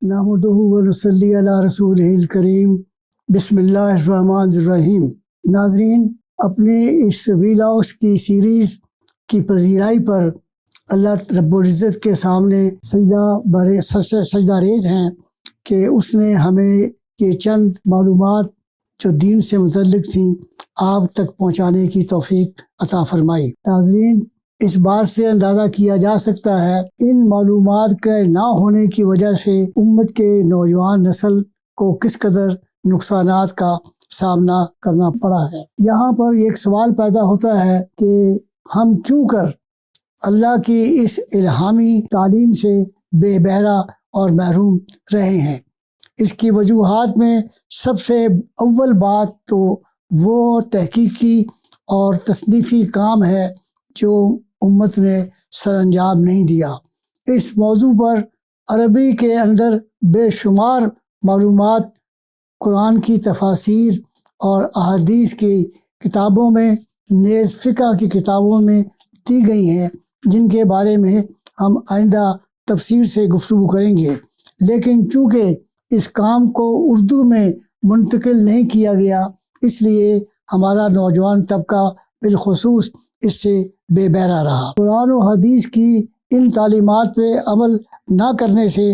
نحمدہ و نصلی علی رسولہ الکریم، بسم اللہ الرحمن الرحیم۔ ناظرین، اپنے اس ویلاگس کی سیریز کی پذیرائی پر اللہ رب العزت کے سامنے سجدہ ریز ہیں کہ اس نے ہمیں یہ چند معلومات جو دین سے متعلق تھیں آپ تک پہنچانے کی توفیق عطا فرمائی۔ ناظرین، اس بات سے اندازہ کیا جا سکتا ہے ان معلومات کے نہ ہونے کی وجہ سے امت کے نوجوان نسل کو کس قدر نقصانات کا سامنا کرنا پڑا ہے۔ یہاں پر ایک سوال پیدا ہوتا ہے کہ ہم کیوں کر اللہ کی اس الہامی تعلیم سے بے بہرا اور محروم رہے ہیں۔ اس کی وجوہات میں سب سے اول بات تو وہ تحقیقی اور تصنیفی کام ہے جو امت نے سر انجام نہیں دیا۔ اس موضوع پر عربی کے اندر بے شمار معلومات قرآن کی تفاسیر اور احادیث کی کتابوں میں، نیز فقہ کی کتابوں میں دی گئی ہیں، جن کے بارے میں ہم آئندہ تفصیل سے گفتگو کریں گے۔ لیکن چونکہ اس کام کو اردو میں منتقل نہیں کیا گیا، اس لیے ہمارا نوجوان طبقہ بالخصوص اس سے بے بہرا رہا۔ قرآن و حدیث کی ان تعلیمات پہ عمل نہ کرنے سے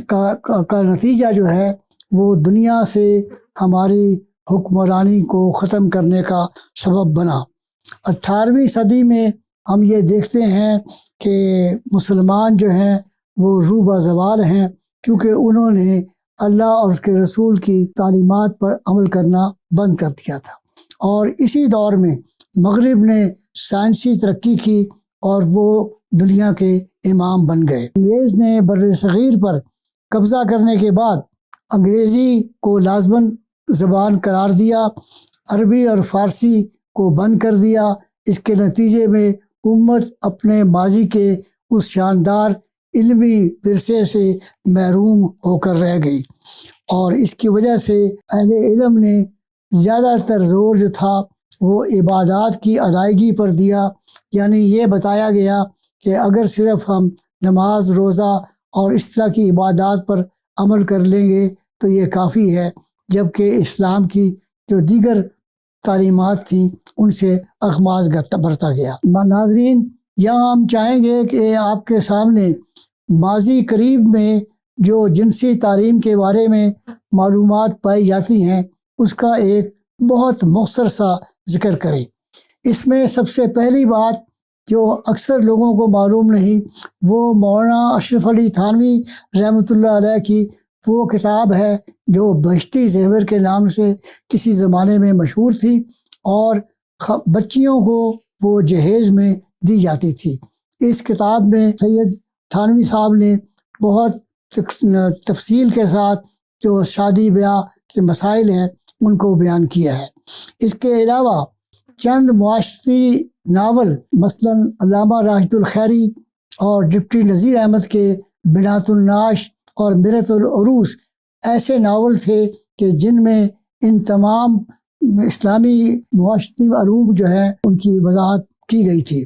کا نتیجہ جو ہے وہ دنیا سے ہماری حکمرانی کو ختم کرنے کا سبب بنا۔ 18ویں صدی میں ہم یہ دیکھتے ہیں کہ مسلمان جو ہیں وہ روبہ زوال ہیں، کیونکہ انہوں نے اللہ اور اس کے رسول کی تعلیمات پر عمل کرنا بند کر دیا تھا۔ اور اسی دور میں مغرب نے سائنسی ترقی کی اور وہ دنیا کے امام بن گئے۔ انگریز نے بر صغیر پر قبضہ کرنے کے بعد انگریزی کو لازماً زبان قرار دیا، عربی اور فارسی کو بند کر دیا۔ اس کے نتیجے میں امت اپنے ماضی کے اس شاندار علمی ورثے سے محروم ہو کر رہ گئی، اور اس کی وجہ سے اہل علم نے زیادہ تر زور جو تھا وہ عبادات کی ادائیگی پر دیا۔ یعنی یہ بتایا گیا کہ اگر صرف ہم نماز، روزہ اور اس طرح کی عبادات پر عمل کر لیں گے تو یہ کافی ہے، جبکہ اسلام کی جو دیگر تعلیمات تھیں ان سے اغماض برتا گیا۔ ناظرین، یہاں ہم چاہیں گے کہ آپ کے سامنے ماضی قریب میں جو جنسی تعلیم کے بارے میں معلومات پائی جاتی ہیں اس کا ایک بہت مختصر سا ذکر کریں۔ اس میں سب سے پہلی بات جو اکثر لوگوں کو معلوم نہیں، وہ مولانا اشرف علی تھانوی رحمۃ اللہ علیہ کی وہ کتاب ہے جو بہشتی زیور کے نام سے کسی زمانے میں مشہور تھی، اور بچیوں کو وہ جہیز میں دی جاتی تھی۔ اس کتاب میں سید تھانوی صاحب نے بہت تفصیل کے ساتھ جو شادی بیاہ کے مسائل ہیں ان کو بیان کیا ہے۔ اس کے علاوہ چند معاشرتی ناول، مثلا علامہ راشد الخیری اور ڈپٹی نذیر احمد کے بنات النعش اور مرۃ العروس ایسے ناول تھے کہ جن میں ان تمام اسلامی معاشرتی علوم جو ہے ان کی وضاحت کی گئی تھی۔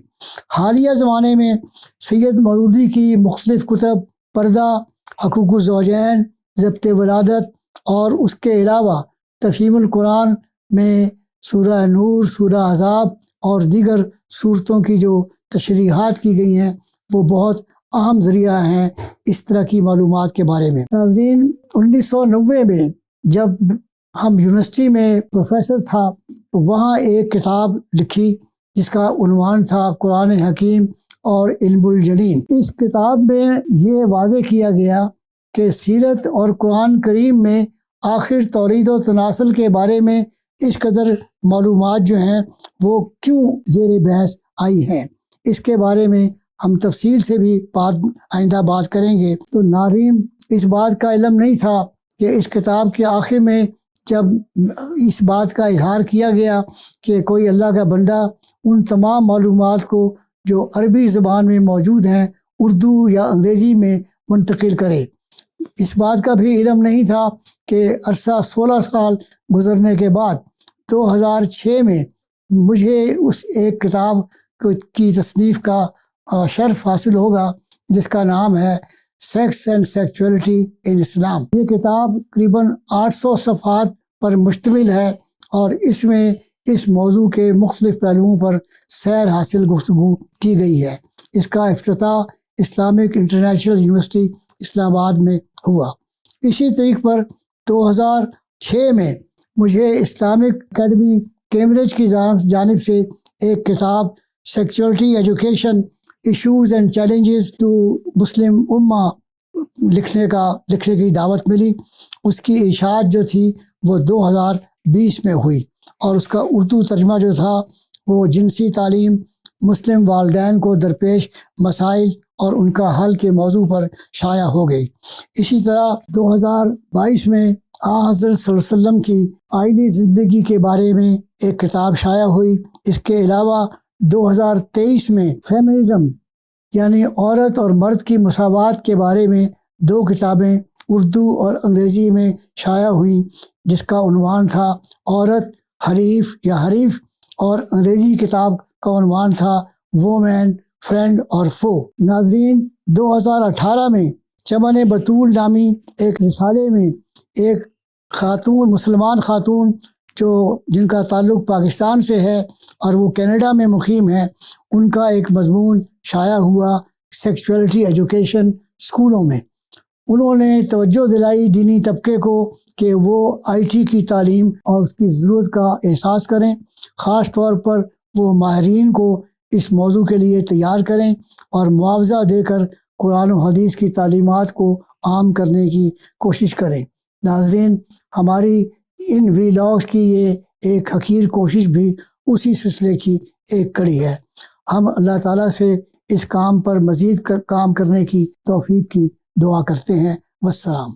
حالیہ زمانے میں سید مودودی کی مختلف کتب، پردہ، حقوق الزوجین، ضبط ولادت، اور اس کے علاوہ تفہیم القرآن میں سورہ نور، سورہ احزاب اور دیگر صورتوں کی جو تشریحات کی گئی ہیں وہ بہت اہم ذریعہ ہیں اس طرح کی معلومات کے بارے میں۔ ناظرین، 1990 میں جب ہم یونیورسٹی میں پروفیسر تھا تو وہاں ایک کتاب لکھی جس کا عنوان تھا قرآن حکیم اور علم الجنین۔ اس کتاب میں یہ واضح کیا گیا کہ سیرت اور قرآن کریم میں آخر تولید و تناسل کے بارے میں اس قدر معلومات جو ہیں وہ کیوں زیر بحث آئی ہیں۔ اس کے بارے میں ہم تفصیل سے بھی آئندہ بات کریں گے۔ تو ناظرین، اس بات کا علم نہیں تھا کہ اس کتاب کے آخر میں جب اس بات کا اظہار کیا گیا کہ کوئی اللہ کا بندہ ان تمام معلومات کو جو عربی زبان میں موجود ہیں اردو یا انگریزی میں منتقل کرے۔ اس بات کا بھی علم نہیں تھا کہ عرصہ 16 سال گزرنے کے بعد 2006 میں مجھے اس ایک کتاب کی تصنیف کا شرف حاصل ہوگا جس کا نام ہے سیکس اینڈ سیکچولیٹی ان اسلام۔ یہ کتاب تقریباً 800 صفحات پر مشتمل ہے اور اس میں اس موضوع کے مختلف پہلوؤں پر سیر حاصل گفتگو کی گئی ہے۔ اس کا افتتاح اسلامک انٹرنیشنل یونیورسٹی اسلام آباد میں ہوا۔ اسی طریق پر 2006 میں مجھے اسلامک اکیڈمی کیمبرج کی جانب سے ایک کتاب sexuality education issues and challenges to Muslim ummah لکھنے کی دعوت ملی۔ اس کی اشاعت جو تھی وہ 2020 میں ہوئی اور اس کا اردو ترجمہ جو تھا وہ جنسی تعلیم، مسلم والدین کو درپیش مسائل اور ان کا حل کے موضوع پر شائع ہو گئی۔ اسی طرح 2022 میں حضرت صلی اللہ علیہ وسلم کی آئلی زندگی کے بارے میں ایک کتاب شائع ہوئی۔ اس کے علاوہ 2023 میں فیمنزم یعنی عورت اور مرد کی مساوات کے بارے میں 2 کتابیں اردو اور انگریزی میں شائع ہوئیں، جس کا عنوان تھا عورت حریف یا حریف، اور انگریزی کتاب کا عنوان تھا وومین فرینڈ اور فو۔ ناظرین، 2018 میں چمن بطول نامی ایک رسالے میں ایک مسلمان خاتون جن کا تعلق پاکستان سے ہے اور وہ کینیڈا میں مقیم ہے، ان کا ایک مضمون شائع ہوا سیکچولیٹی ایجوکیشن اسکولوں میں۔ انہوں نے توجہ دلائی دینی طبقے کو کہ وہ IT کی تعلیم اور اس کی ضرورت کا احساس کریں، خاص طور پر وہ ماہرین کو اس موضوع کے لیے تیار کریں اور معاوضہ دے کر قرآن و حدیث کی تعلیمات کو عام کرنے کی کوشش کریں۔ ناظرین، ہماری ان ویلاگز کی یہ ایک حقیر کوشش بھی اسی سلسلے کی ایک کڑی ہے۔ ہم اللہ تعالیٰ سے اس کام پر مزید کام کرنے کی توفیق کی دعا کرتے ہیں۔ والسلام۔